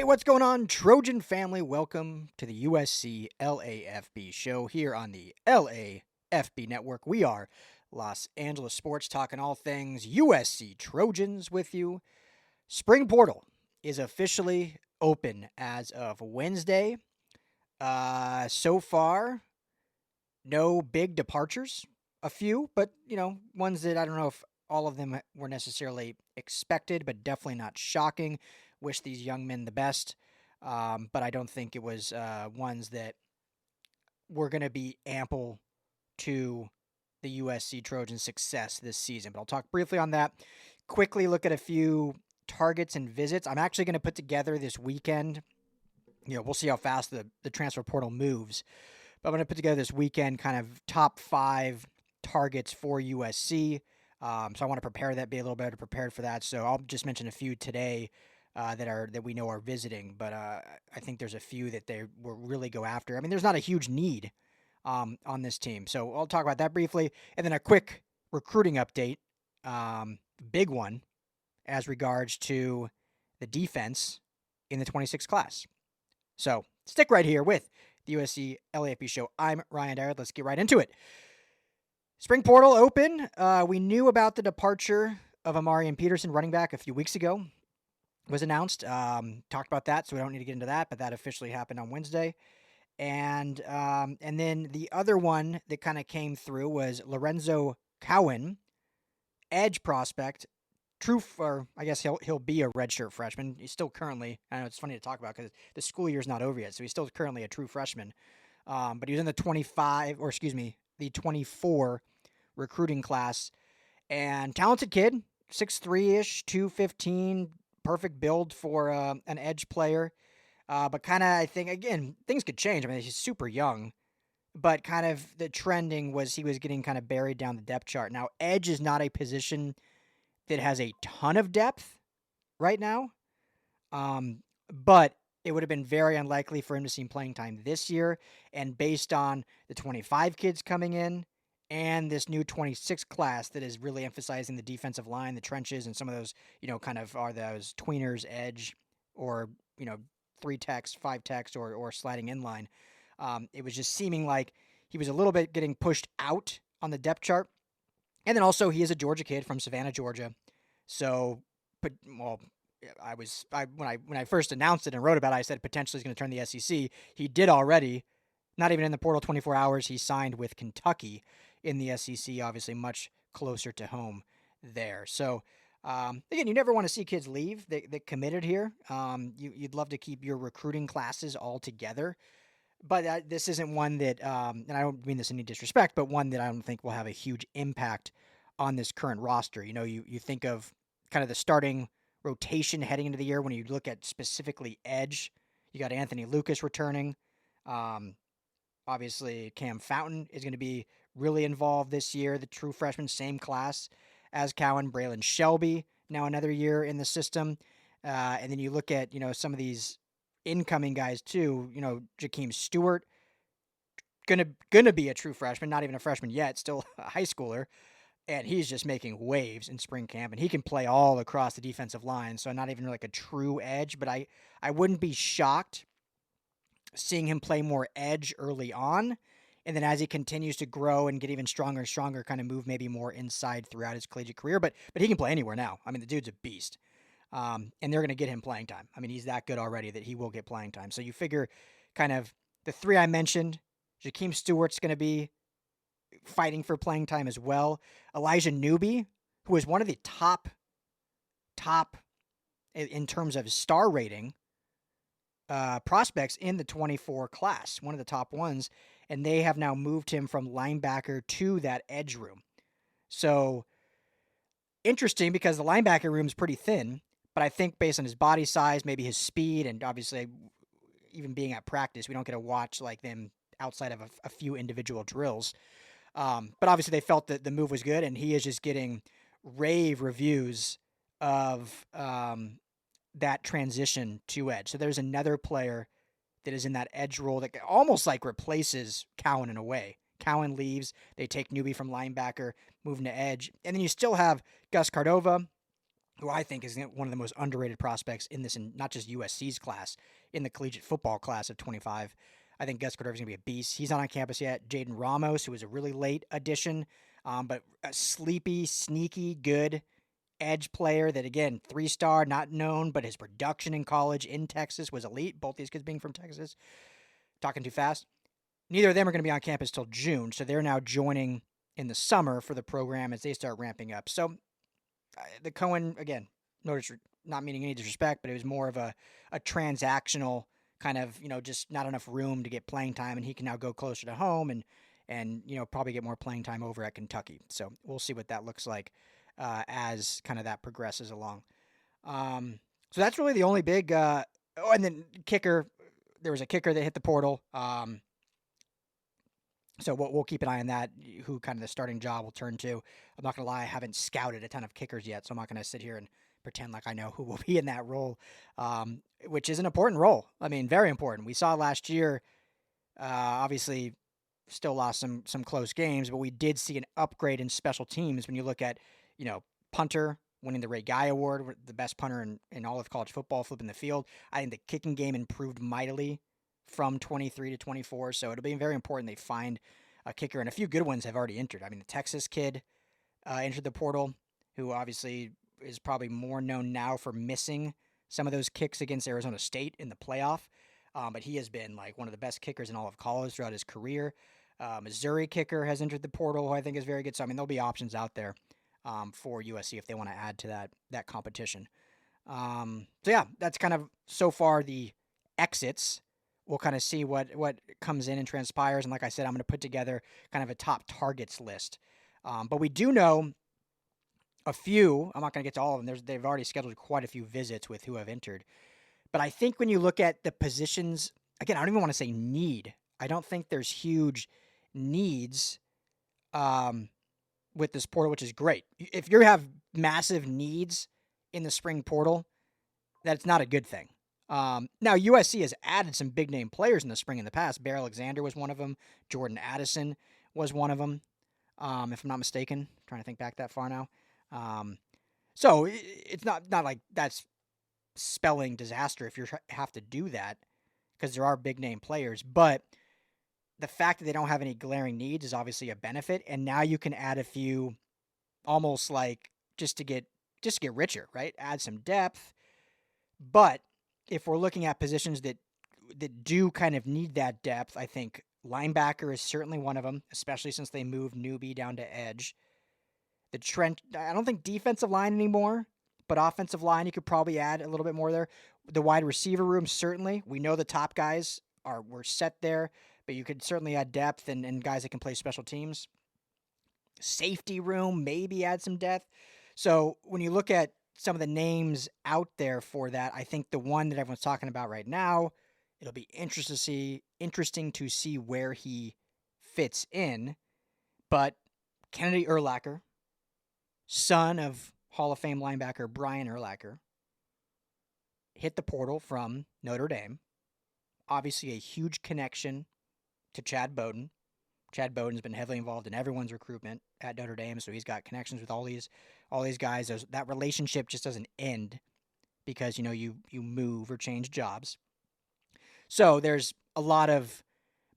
Hey, what's going on, Trojan family? Welcome to the USC LAFB show here on the LAFB network. We are Los Angeles sports, talking all things USC Trojans with you. Spring portal is officially open as of Wednesday. So far, no big departures. A few, but ones that I don't know if all of them were necessarily expected, but definitely not shocking. Wish these young men the best, but I don't think it was ones that were going to be ample to the USC Trojans' success this season. But I'll talk briefly on that. Quickly look at a few targets and visits. I'm actually going to put together this weekend. We'll see how fast the transfer portal moves. But I'm going to put together this weekend kind of top 5 targets for USC. So I want to prepare that, be a little better prepared for that. So I'll just mention a few today that we know are visiting, but I think there's a few that they will really go after. I mean, there's not a huge need on this team. So I'll talk about that briefly. And then a quick recruiting update, big one, as regards to the defense in the 26 class. So stick right here with the USC LAFB show. I'm Ryan Dyer. Let's get right into it. Spring portal open. We knew about the departure of Amarian Peterson, running back, a few weeks ago. Was announced. Talked about that, so we don't need to get into that, but that officially happened on Wednesday. And then the other one that kind of came through was Lorenzo Cowan, edge prospect. Or I guess he'll be a redshirt freshman. He's still currently, I know it's funny to talk about because the school year's not over yet, so he's still currently a true freshman. But he was in the 24 recruiting class, and talented kid, 6'3-ish, 215, perfect build for an edge player. But kind of, I think, again, things could change. I mean, he's super young, but kind of the trending was he was getting kind of buried down the depth chart. Now, edge is not a position that has a ton of depth right now, but it would have been very unlikely for him to see playing time this year. And based on the 25 kids coming in and this new 26 class that is really emphasizing the defensive line, the trenches, and some of those, kind of are those tweeners, edge, or, 3 techs, 5 techs, or sliding in line. It was just seeming like he was a little bit getting pushed out on the depth chart. And then also he is a Georgia kid from Savannah, Georgia. So, when I first announced it and wrote about it, I said potentially he's going to turn the SEC. He did already. Not even in the portal 24 hours. He signed with Kentucky in the SEC, obviously much closer to home there. So, again, you never want to see kids leave that committed here. You'd love to keep your recruiting classes all together. But this isn't one that, and I don't mean this in any disrespect, but one that I don't think will have a huge impact on this current roster. You think of kind of the starting rotation heading into the year when you look at specifically edge. You got Anthony Lucas returning. Obviously, Cam Fountain is going to be really involved this year, the true freshman, same class as Cowan. Braylon Shelby, now another year in the system. And then you look at, some of these incoming guys too, Jakeem Stewart, gonna be a true freshman, not even a freshman yet, still a high schooler, and he's just making waves in spring camp, and he can play all across the defensive line, so not even like a true edge, but I wouldn't be shocked seeing him play more edge early on, and then as he continues to grow and get even stronger and stronger, kind of move maybe more inside throughout his collegiate career, but he can play anywhere now. I mean, the dude's a beast. And they're going to get him playing time. I mean, he's that good already that he will get playing time. So you figure kind of the 3 I mentioned, Jakeem Stewart's going to be fighting for playing time as well. Elijah Newby, who is one of the top in terms of star rating prospects in the 24 class, one of the top ones, and they have now moved him from linebacker to that edge room. So interesting because the linebacker room is pretty thin. But I think based on his body size, maybe his speed, and obviously even being at practice, we don't get to watch like them outside of a few individual drills. But obviously they felt that the move was good, and he is just getting rave reviews of that transition to edge. So there's another player that is in that edge role that almost like replaces Cowan in a way. Cowan leaves, they take Newby from linebacker, moving to edge, and then you still have Gus Cardova, who I think is one of the most underrated prospects in this, and not just USC's class, in the collegiate football class of 25. I think Gus Cordova is going to be a beast. He's not on campus yet. Jaden Ramos, who was a really late addition, but a sleepy, sneaky, good edge player that, again, 3-star, not known, but his production in college in Texas was elite. Both these kids being from Texas. Talking too fast. Neither of them are going to be on campus till June, so they're now joining in the summer for the program as they start ramping up. So the Cohen, again, not meaning any disrespect, but it was more of a transactional kind of, just not enough room to get playing time, and he can now go closer to home and probably get more playing time over at Kentucky. So we'll see what that looks like as kind of that progresses along. So that's really the only big. And then kicker, there was a kicker that hit the portal. So we'll keep an eye on that, who kind of the starting job will turn to. I'm not going to lie, I haven't scouted a ton of kickers yet, so I'm not going to sit here and pretend like I know who will be in that role, which is an important role. I mean, very important. We saw last year, obviously, still lost some close games, but we did see an upgrade in special teams when you look at, punter winning the Ray Guy Award, the best punter in all of college football, flipping the field. I think the kicking game improved mightily from 23 to 24, so it'll be very important they find a kicker, and a few good ones have already entered. I mean, the Texas kid entered the portal, who obviously is probably more known now for missing some of those kicks against Arizona State in the playoff, but he has been like one of the best kickers in all of college throughout his career. Missouri kicker has entered the portal, who I think is very good, so I mean, there'll be options out there for USC if they want to add to that competition. So yeah, that's kind of so far the exits. We'll kind of see what comes in and transpires. And like I said, I'm going to put together kind of a top targets list. But we do know a few. I'm not going to get to all of them. They've already scheduled quite a few visits with who have entered. But I think when you look at the positions, again, I don't even want to say need. I don't think there's huge needs with this portal, which is great. If you have massive needs in the spring portal, that's not a good thing. Now, USC has added some big-name players in the spring in the past. Bear Alexander was one of them. Jordan Addison was one of them, if I'm not mistaken. I'm trying to think back that far now. So it's not like that's spelling disaster if you have to do that, because there are big-name players. But the fact that they don't have any glaring needs is obviously a benefit, and now you can add a few almost like just to get richer, right? Add some depth. But if we're looking at positions that do kind of need that depth, I think linebacker is certainly one of them, especially since they moved Newby down to edge. I don't think defensive line anymore, but offensive line, you could probably add a little bit more there. The wide receiver room, certainly. We know the top guys were set there, but you could certainly add depth and guys that can play special teams. Safety room, maybe add some depth. So when you look at some of the names out there for that, I think the one that everyone's talking about right now, it'll be interesting to see where he fits in. But Kennedy Urlacher, son of Hall of Fame linebacker Brian Urlacher, hit the portal from Notre Dame. Obviously a huge connection to Chad Bowden. Chad Bowden's been heavily involved in everyone's recruitment at Notre Dame, so he's got connections with all these guys. That relationship just doesn't end because you move or change jobs. So there's a lot of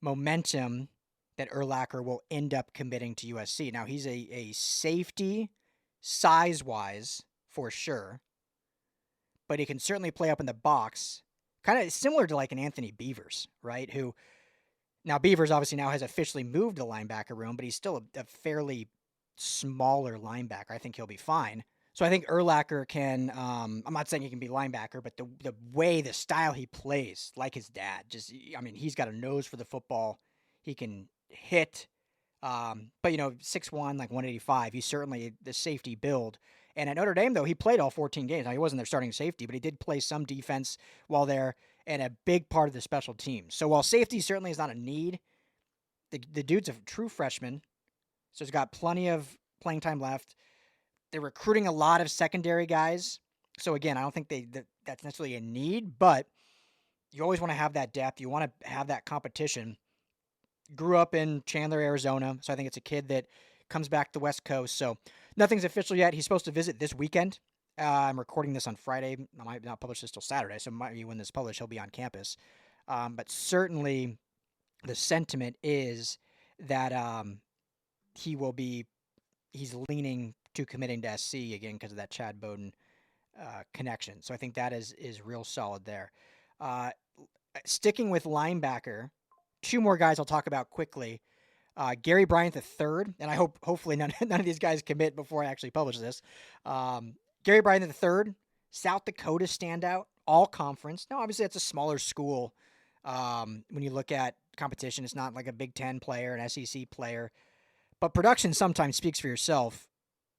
momentum that Urlacher will end up committing to USC. Now he's a safety size-wise for sure, but he can certainly play up in the box, kind of similar to like an Anthony Beavers, right? Who now Beavers obviously now has officially moved to the linebacker room, but he's still a fairly smaller linebacker. I think he'll be fine. So I think Urlacher can, I'm not saying he can be linebacker, but the way, the style he plays, like his dad, he's got a nose for the football. He can hit, but 6'1", like 185, he's certainly the safety build. And at Notre Dame, though, he played all 14 games. Now, he wasn't their starting safety, but he did play some defense while there and a big part of the special teams. So while safety certainly is not a need, the dude's a true freshman, so he's got plenty of playing time left. They're recruiting a lot of secondary guys. So again, I don't think that's necessarily a need, but you always want to have that depth. You want to have that competition. Grew up in Chandler, Arizona, so I think it's a kid that comes back to the West Coast. So nothing's official yet. He's supposed to visit this weekend I'm recording this on Friday. I might not publish this till Saturday, so it might be when this is published, he'll be on campus. But certainly the sentiment is that he's leaning to committing to SC again because of that Chad Bowden connection. So I think that is real solid there. Sticking with linebacker, two more guys I'll talk about quickly. Gary Bryant III, and I hopefully none of these guys commit before I actually publish this. Gary Bryant III, South Dakota standout, all conference. Now, obviously, that's a smaller school. When you look at competition, it's not like a Big Ten player, an SEC player, but production sometimes speaks for yourself.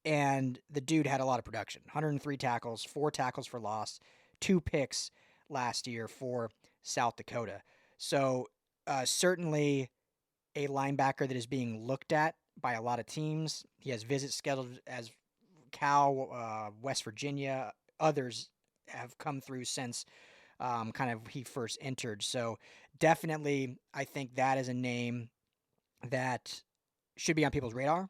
And the dude had a lot of production: 103 tackles, 4 tackles for loss, 2 picks last year for South Dakota. So certainly a linebacker that is being looked at by a lot of teams. He has visits scheduled as Cal, West Virginia. Others have come through since kind of he first entered. So definitely, I think that is a name that should be on people's radar.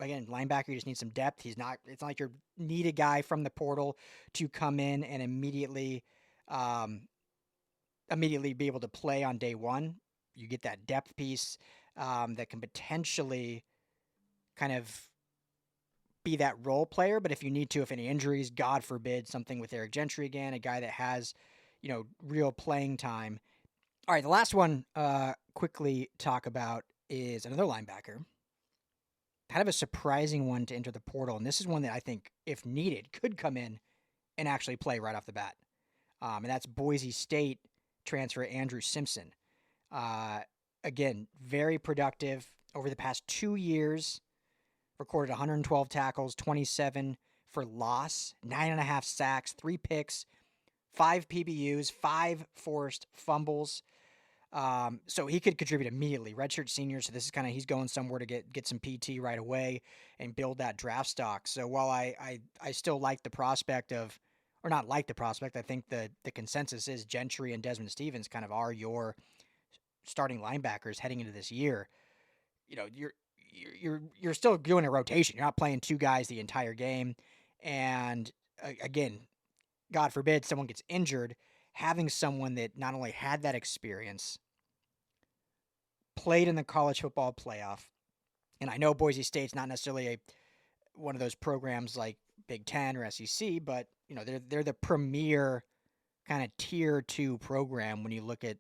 Again, linebacker, you just need some depth. It's not like you need a guy from the portal to come in and immediately be able to play on day one. You get that depth piece that can potentially kind of be that role player. But if you need to, if any injuries, God forbid, something with Eric Gentry again, a guy that has, real playing time. All right, the last one quickly talk about is another linebacker. Kind of a surprising one to enter the portal. And this is one that I think, if needed, could come in and actually play right off the bat. And that's Boise State transfer Andrew Simpson. Again, very productive over the past 2 years. Recorded 112 tackles, 27 for loss, 9.5 sacks, 3 picks, 5 PBUs, 5 forced fumbles. So he could contribute immediately. Redshirt senior, so this is kind of, he's going somewhere to get some PT right away and build that draft stock. So while I still like the prospect of, or not like the prospect, I think the consensus is Gentry and Desmond Stevens kind of are your starting linebackers heading into this year. You're still doing a rotation. You're not playing 2 guys the entire game. And again, God forbid someone gets injured, having someone that not only had that experience, played in the college football playoff, and I know Boise State's not necessarily one of those programs like Big Ten or SEC, but they're the premier kind of tier 2 program when you look at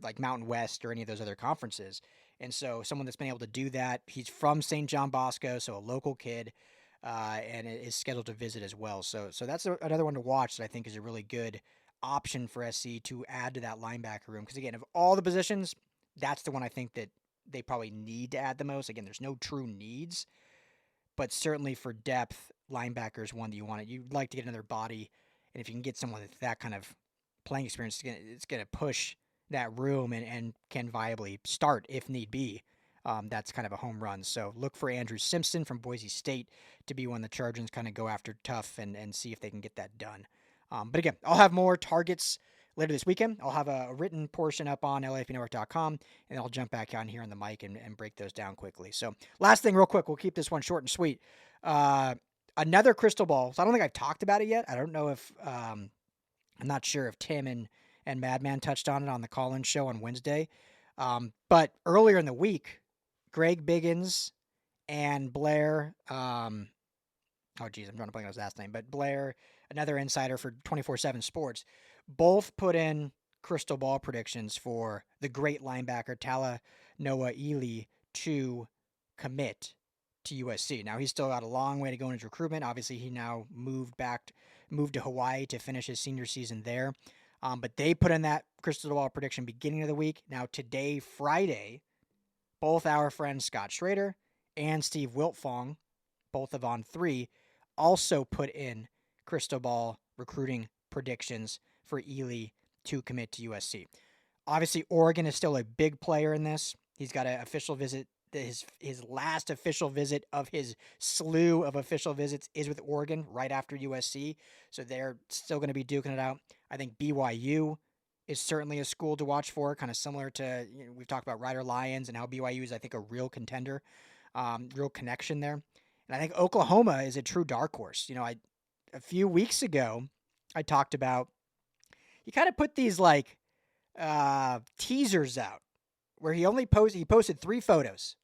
like Mountain West or any of those other conferences. And so someone that's been able to do that, he's from St. John Bosco, so a local kid, and is scheduled to visit as well. So that's another one to watch that I think is a really good option for SC to add to that linebacker room. Because again, of all the positions, that's the one I think that they probably need to add the most. Again, there's no true needs, but certainly for depth, linebacker is one that you'd like to get another body. And if you can get someone with that kind of playing experience, it's going to push that room and can viably start if need be. That's kind of a home run. So look for Andrew Simpson from Boise State to be one the Trojans kind of go after tough and see if they can get that done. But again, I'll have more targets later this weekend. I'll have a written portion up on LAFBnetwork.com, and I'll jump back on here on the mic and break those down quickly. So last thing real quick, we'll keep this one short and sweet. Another crystal ball. So I don't think I've talked about it yet. I don't know if I'm not sure if Tim and Madman touched on it on the call-in show on Wednesday. But earlier in the week, Greg Biggins and Blair, I'm drawing a blank on his last name, but Blair, another insider for 24/7 Sports, both put in crystal ball predictions for the great linebacker Talanoa Ely to commit to USC. Now, he's still got a long way to go in his recruitment. Obviously, he now moved to Hawaii to finish his senior season there. But they put in that crystal ball prediction beginning of the week. Now, today, Friday, both our friends Scott Schrader and Steve Wiltfong, both of On3, also put in crystal ball recruiting predictions for Ely to commit to USC. Obviously, Oregon is still a big player in this. He's got an official visit. His last official visit of his slew of official visits is with Oregon right after USC. So they're still going to be duking it out. I think BYU is certainly a school to watch for, kind of similar to, we've talked about Rider Lions and how BYU is, I think, a real contender, real connection there. And I think Oklahoma is a true dark horse. A few weeks ago, I talked about he kind of put these teasers out where he posted 3 photos.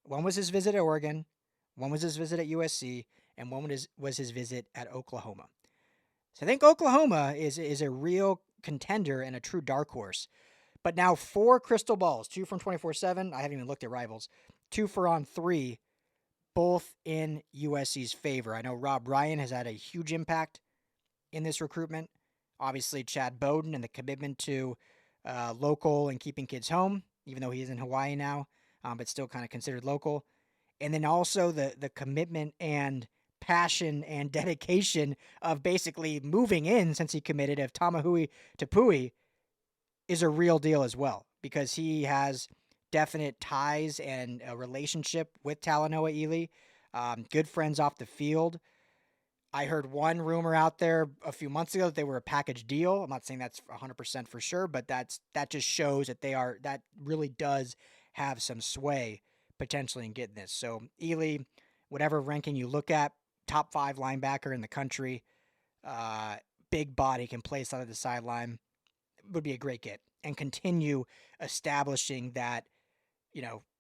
One was his visit at Oregon, one was his visit at USC, and one was his visit at Oklahoma. So I think Oklahoma is a real contender and a true dark horse. But now 4 crystal balls, 2 from 24/7. I haven't even looked at rivals. 2 for On 3, both in USC's favor. I know Rob Ryan has had a huge impact in this recruitment. Obviously, Chad Bowden and the commitment to local and keeping kids home, even though he's in Hawaii now, but still kind of considered local. And then also the commitment and passion and dedication of basically moving in since he committed of Tamahui Tapui is a real deal as well, because he has definite ties and a relationship with Talanoa Ely, good friends off the field. I heard one rumor out there a few months ago that they were a package deal. I'm not saying that's 100% for sure, but that just shows that that really does have some sway potentially in getting this. So Ely, whatever ranking you look at, top 5 linebacker in the country, big body, can play side of the sideline, would be a great get and continue establishing that,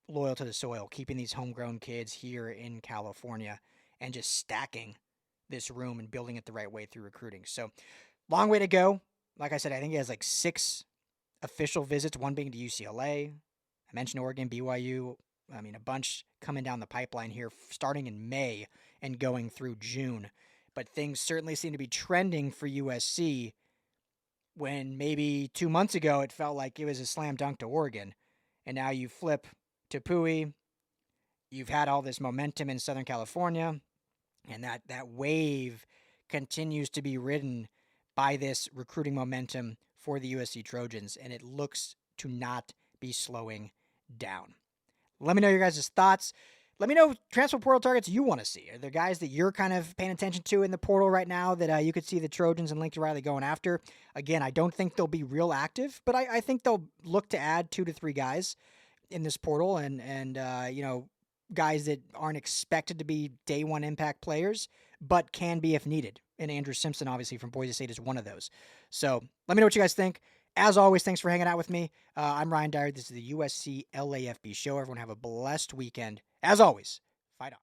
loyal to the soil, keeping these homegrown kids here in California and just stacking this room and building it the right way through recruiting. So long way to go. Like I said, I think he has 6 official visits, one being to UCLA. I mentioned Oregon, BYU. I mean, a bunch coming down the pipeline here starting in May and going through June. But things certainly seem to be trending for USC when maybe 2 months ago it felt like it was a slam dunk to Oregon. And now you flip to Pui. You've had all this momentum in Southern California, and that wave continues to be ridden by this recruiting momentum for the USC Trojans, and it looks to not be slowing down. Let me know your guys' thoughts. Let me know transfer portal targets you want to see. Are there guys that you're kind of paying attention to in the portal right now that you could see the Trojans and Lincoln Riley going after? Again, I don't think they'll be real active, but I think they'll look to add 2 to 3 guys in this portal and guys that aren't expected to be day one impact players, but can be if needed. And Andrew Simpson, obviously, from Boise State is one of those. So let me know what you guys think. As always, thanks for hanging out with me. I'm Ryan Dyer. This is the USC LAFB show. Everyone have a blessed weekend. As always, fight on.